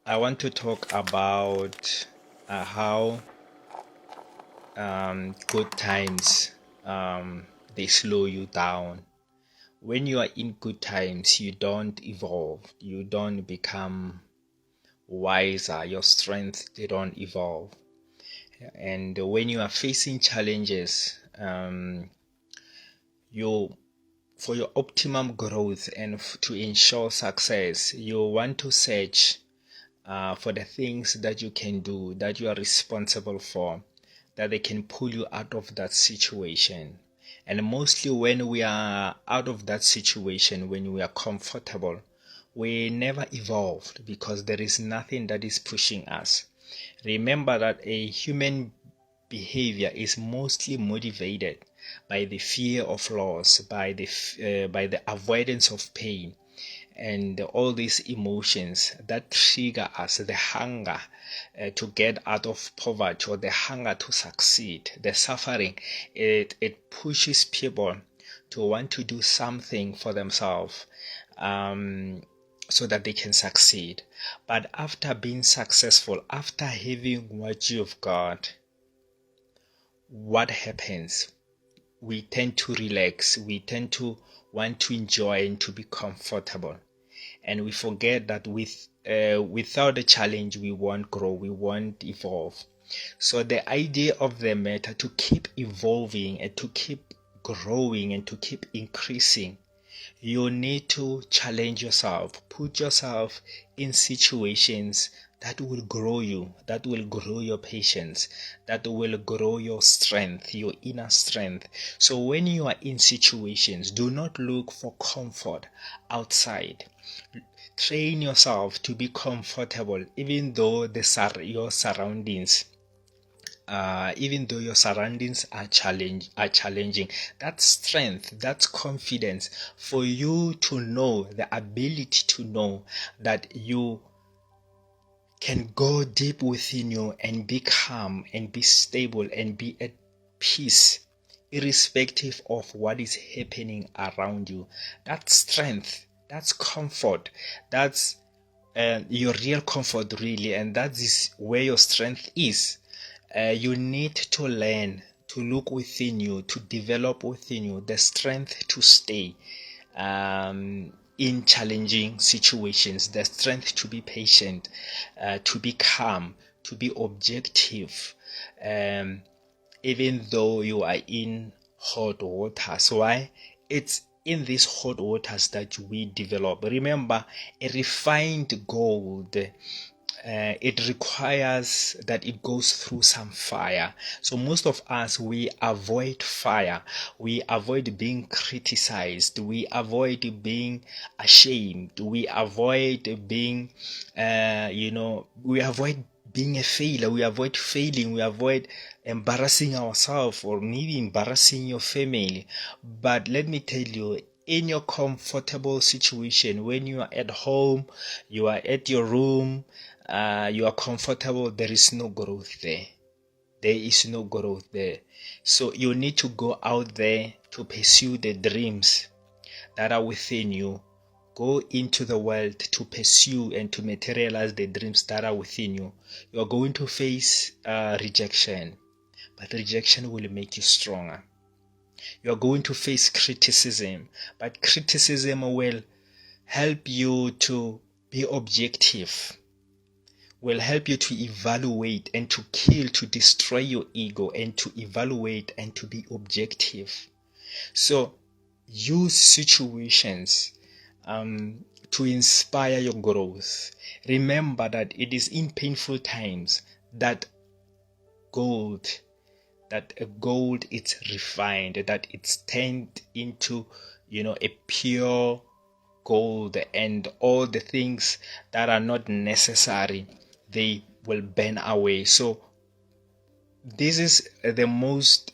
I want to talk about how good times they slow you down. When you are in good times, you don't evolve, you don't become wiser, your strength they don't evolve. And when you are facing challenges, you for your optimum growth and to ensure success, you want to search for the things that you can do, that you are responsible for, that they can pull you out of that situation. And mostly when we are out of that situation, when we are comfortable, we never evolved because there is nothing that is pushing us. Remember that a human behavior is mostly motivated by the fear of loss, by the avoidance of pain, and all these emotions that trigger us, the hunger to get out of poverty, or the hunger to succeed, the suffering, it pushes people to want to do something for themselves, so that they can succeed. But after being successful, after having what you've got, what happens? We tend to relax, we tend to want to enjoy and to be comfortable, and we forget that without a challenge we won't grow, we won't evolve. So the idea of the matter, to keep evolving and to keep growing and to keep increasing, you need to challenge yourself, put yourself in situations that will grow you, that will grow your patience, that will grow your strength, your inner strength. So when you are in situations, do not look for comfort outside. Train yourself to be comfortable, your surroundings even though your surroundings are challenging. That strength, that confidence for you to know, the ability to know that you can go deep within you and be calm and be stable and be at peace irrespective of what is happening around you. That strength, that's comfort, that's your real comfort really, and that is where your strength is. You need to learn to look within you, to develop within you the strength to stay in challenging situations, the strength to be patient, to be calm, to be objective, even though you are in hot waters. Why? It's in these hot waters that we develop. Remember, a refined gold, it requires that it goes through some fire. So most of us, we avoid fire, we avoid being criticized, we avoid being ashamed, we avoid being we avoid being a failure, we avoid failing, we avoid embarrassing ourselves or maybe embarrassing your family. But let me tell you, in your comfortable situation, when you are at home, you are at your room, you are comfortable, there is no growth there. There is no growth there. So you need to go out there to pursue the dreams that are within you. Go into the world to pursue and to materialize the dreams that are within you. You are going to face rejection, but rejection will make you stronger. You are going to face criticism, but criticism will help you to be objective, will help you to evaluate and to kill, to destroy your ego, and to evaluate and to be objective. So use situations to inspire your growth. Remember that it is in painful times that gold it's refined, that it's turned into a pure gold, and all the things that are not necessary, they will burn away. So this is the most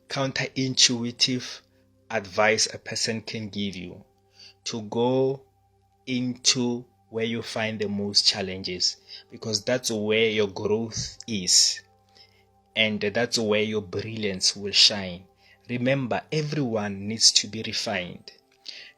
counterintuitive advice a person can give you: to go into where you find the most challenges, because that's where your growth is, and that's where your brilliance will shine. Remember, everyone needs to be refined.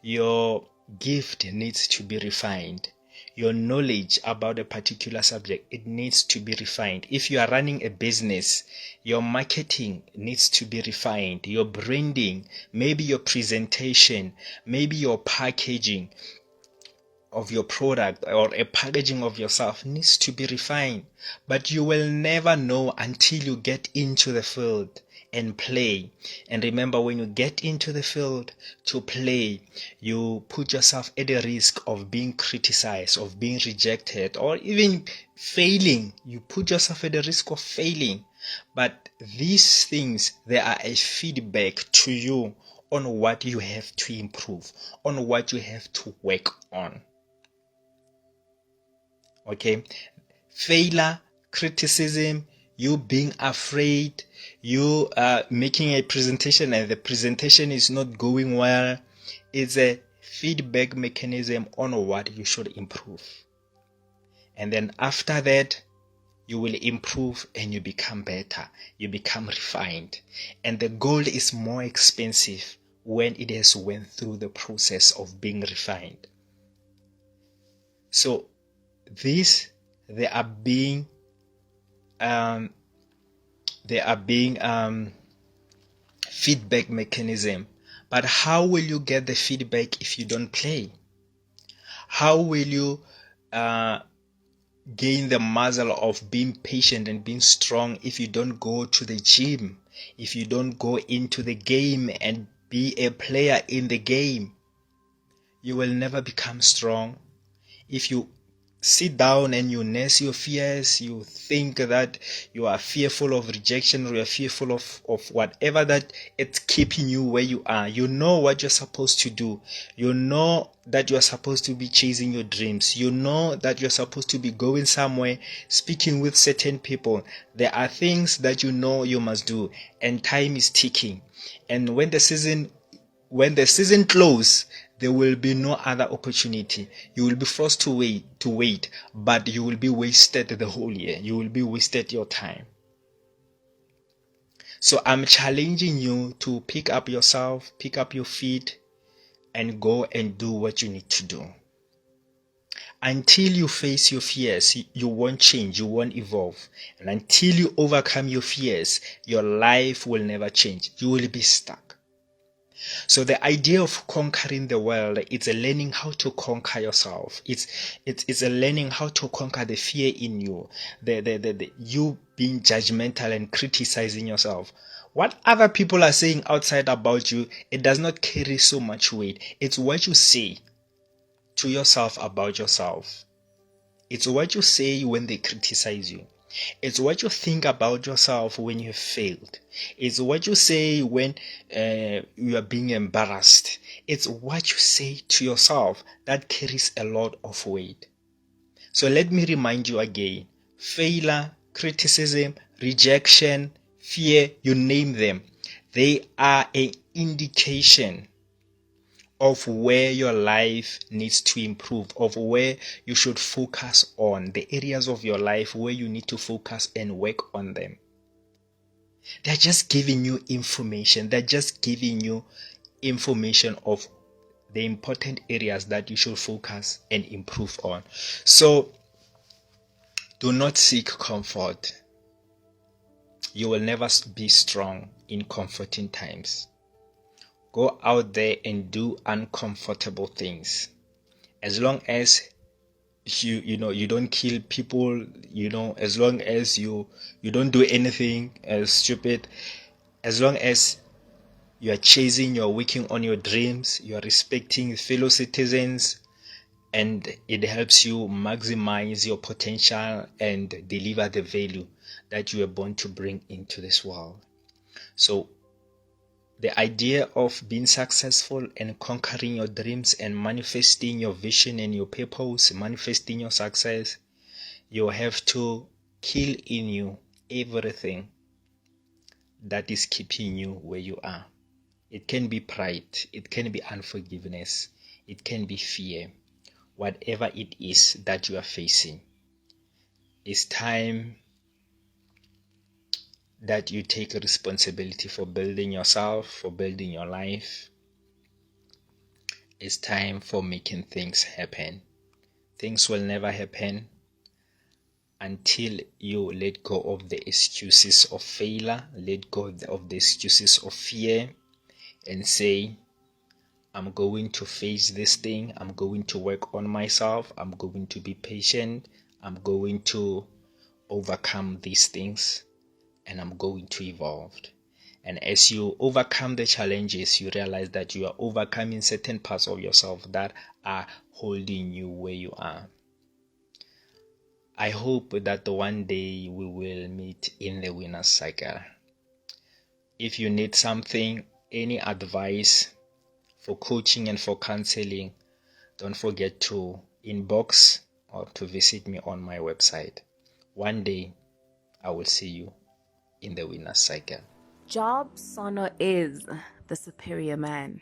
Your gift needs to be refined. Your knowledge about a particular subject, it needs to be refined. If you are running a business, your marketing needs to be refined. Your branding, maybe your presentation, maybe your packaging of your product or a packaging of yourself needs to be refined. But you will never know until you get into the field and play. And remember, when you get into the field to play, you put yourself at the risk of being criticized, of being rejected, or even failing. You put yourself at the risk of failing. But these things, they are a feedback to you on what you have to improve, on what you have to work on. Okay, failure, criticism, you being afraid, you making a presentation and the presentation is not going well, is a feedback mechanism on what you should improve. And then after that, you will improve and you become better, you become refined. And the gold is more expensive when it has went through the process of being refined. So these, they are being feedback mechanism. But how will you get the feedback if you don't play? How will you gain the muscle of being patient and being strong if you don't go to the gym, if you don't go into the game and be a player in the game? You will never become strong. If you sit down and you nurse your fears, you think that you are fearful of rejection, or you are fearful of whatever, that it's keeping you where you are. You know what you're supposed to do. You know that you're supposed to be chasing your dreams. You know that you're supposed to be going somewhere, speaking with certain people. There are things that you know you must do, and time is ticking. And when the season closes, there will be no other opportunity. You will be forced to wait, but you will be wasted the whole year. You will be wasted your time. So I'm challenging you to pick up yourself, pick up your feet, and go and do what you need to do. Until you face your fears, you won't change, you won't evolve. And until you overcome your fears, your life will never change. You will be stuck. So the idea of conquering the world, it's a learning how to conquer yourself. It's a learning how to conquer the fear in you, the you being judgmental and criticizing yourself. What other people are saying outside about you, it does not carry so much weight. It's what you say to yourself about yourself. It's what you say when they criticize you. It's what you think about yourself when you have failed. It's what you say when you are being embarrassed. It's what you say to yourself that carries a lot of weight. So let me remind you again. Failure, criticism, rejection, fear, you name them. They are an indication of where your life needs to improve, of where you should focus on, the areas of your life where you need to focus and work on them. They're just giving you information. They're just giving you information of the important areas that you should focus and improve on. So do not seek comfort. You will never be strong in comforting times. Go out there and do uncomfortable things. As long as you don't kill people, as long as you don't do anything stupid, as long as you are chasing, you're working on your dreams, you are respecting fellow citizens, and it helps you maximize your potential and deliver the value that you were born to bring into this world. So the idea of being successful and conquering your dreams and manifesting your vision and your purpose, manifesting your success, you have to kill in you everything that is keeping you where you are. It can be pride, it can be unforgiveness, it can be fear. Whatever it is that you are facing, it's time that you take responsibility for building yourself, for building your life. It's time for making things happen. Things will never happen until you let go of the excuses of failure, let go of the excuses of fear, and say, I'm going to face this thing. I'm going to work on myself. I'm going to be patient. I'm going to overcome these things, and I'm going to evolve. And as you overcome the challenges, you realize that you are overcoming certain parts of yourself that are holding you where you are. I hope that one day we will meet in the winner's cycle. If you need something, any advice for coaching and for counseling, don't forget to inbox or to visit me on my website. One day, I will see you in the winner's cycle. Job Sono is the superior man.